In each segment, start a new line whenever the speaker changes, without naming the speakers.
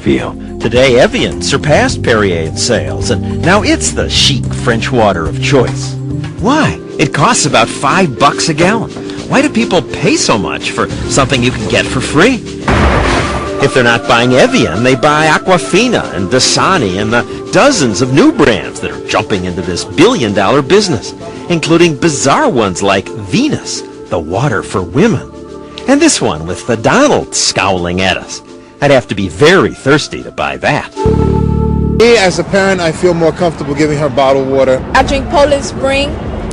feel.
Today, Evian surpassed Perrier in sales, and now it's the chic French water of choice. Why? It costs about $5 a gallon. Why do people pay so much for something you can get for free? If they're not buying Evian, they buy Aquafina and Dasani and the dozens of new brands that are jumping into this billion-dollar business, including bizarre ones like Venus, the water for women, and this one with the Donald scowling at us. I'd have to be very thirsty to buy that.
Me, as a parent, I feel more comfortable giving her bottled water.
I drink Poland Spring,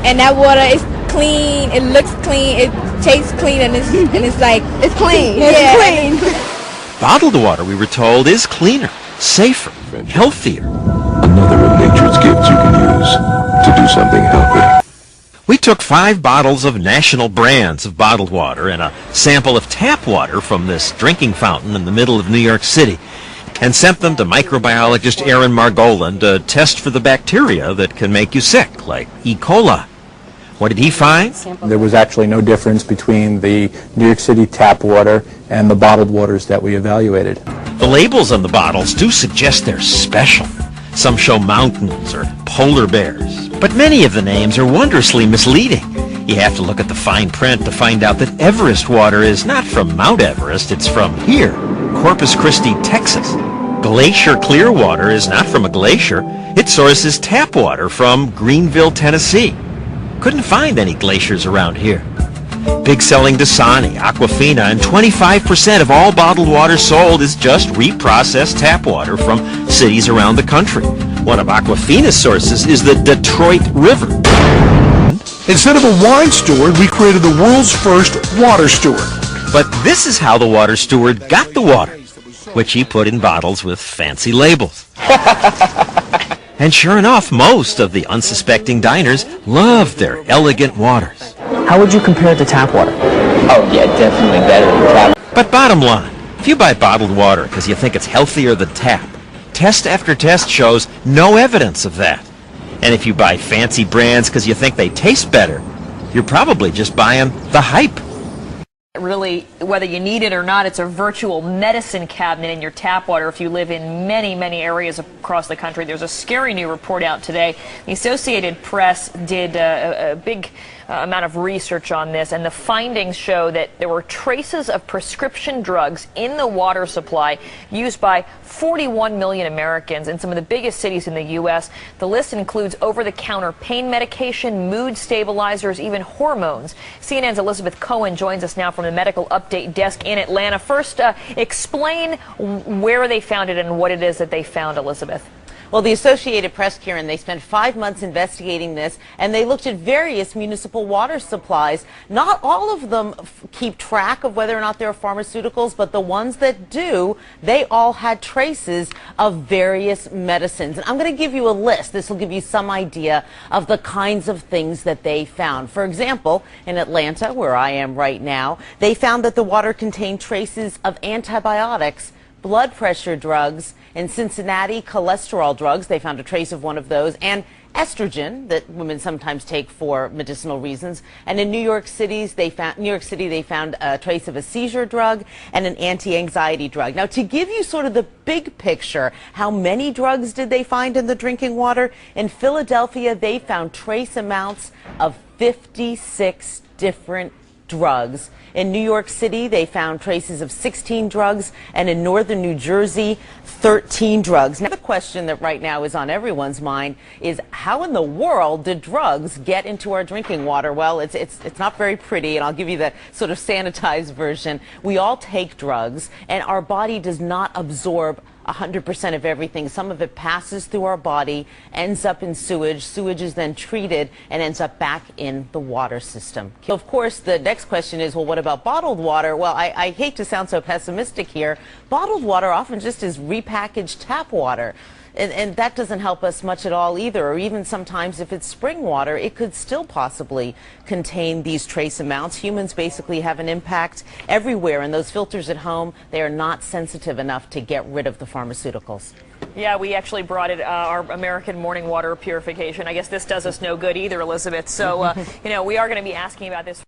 and that water is clean, it looks clean, it tastes clean, and it's like, it's clean. Yeah. It's clean.
Bottled water, we were told, is cleaner, safer, healthier.
Another of nature's gifts you can use to do something healthy.
We took 5 bottles of national brands of bottled water and a sample of tap water from this drinking fountain in the middle of New York City and sent them to microbiologist Aaron Margolin to test for the bacteria that can make you sick, like E. coli. What did he find?
There was actually no difference between the New York City tap water and the bottled waters that we evaluated.
The labels on the bottles do suggest they're special. Some show mountains or polar bears, but many of the names are wondrously misleading. You have to look at the fine print to find out that Everest water is not from Mount Everest, it's from here, Corpus Christi, Texas. Glacier Clearwater is not from a glacier. Its source is tap water from Greenville, Tennessee. Couldn't find any glaciers around here. Big selling Dasani, Aquafina, and 25% of all bottled water sold is just reprocessed tap water from cities around the country. One of Aquafina's sources is the Detroit River.
Instead of a wine steward, we created the world's first water steward.
But this is how the water steward got the water, which he put in bottles with fancy labels. And sure enough, most of the unsuspecting diners loved their elegant waters.
How would you compare it to tap water?
Oh yeah, definitely better than tap.
But bottom line, if you buy bottled water because you think it's healthier than tap, test after test shows no evidence of that. And if you buy fancy brands because you think they taste better, you're probably just buying the hype.
Really, whether you need it or not, it's a virtual medicine cabinet in your tap water if you live in many, many areas across the country. There's a scary new report out today. The Associated Press did a big amount of research on this, and the findings show that there were traces of prescription drugs in the water supply used by 41 million Americans in some of the biggest cities in the U.S. The list includes over-the-counter pain medication, mood stabilizers, even hormones. CNN's Elizabeth Cohen joins us now from the Medical Update desk in Atlanta. First, explain where they found it and what it is that they found, Elizabeth.
Well, the Associated Press, Karen, they spent 5 months investigating this, and they looked at various municipal water supplies. Not all of them keep track of whether or not there are pharmaceuticals, but the ones that do, they all had traces of various medicines. And I'm going to give you a list. This will give you some idea of the kinds of things that they found. For example, in Atlanta, where I am right now, they found that the water contained traces of antibiotics, blood pressure drugs. In Cincinnati, cholesterol drugs, they found a trace of one of those, and estrogen that women sometimes take for medicinal reasons. And in New York City, they found a trace of a seizure drug and an anti-anxiety drug. Now, to give you sort of the big picture, how many drugs did they find in the drinking water? In Philadelphia, they found trace amounts of 56 different drugs. In New York City, they found traces of 16 drugs, and in northern New Jersey, 13 drugs. Now, the question that right now is on everyone's mind is, how in the world did drugs get into our drinking water? Well, it's not very pretty, and I'll give you the sort of sanitized version. We all take drugs, and our body does not absorb 100% of everything. Some of it passes through our body, ends up in sewage. Sewage is then treated and ends up back in the water system. Of course, the next question is, well, what about bottled water? Well, I hate to sound so pessimistic here. Bottled water often just is repackaged tap water. And that doesn't help us much at all either, or even sometimes if it's spring water, it could still possibly contain these trace amounts. Humans basically have an impact everywhere, and those filters at home, they are not sensitive enough to get rid of the pharmaceuticals.
Yeah, we actually brought it, our American morning water purification. I guess this does us no good either, Elizabeth. So, you know, we are going to be asking about this.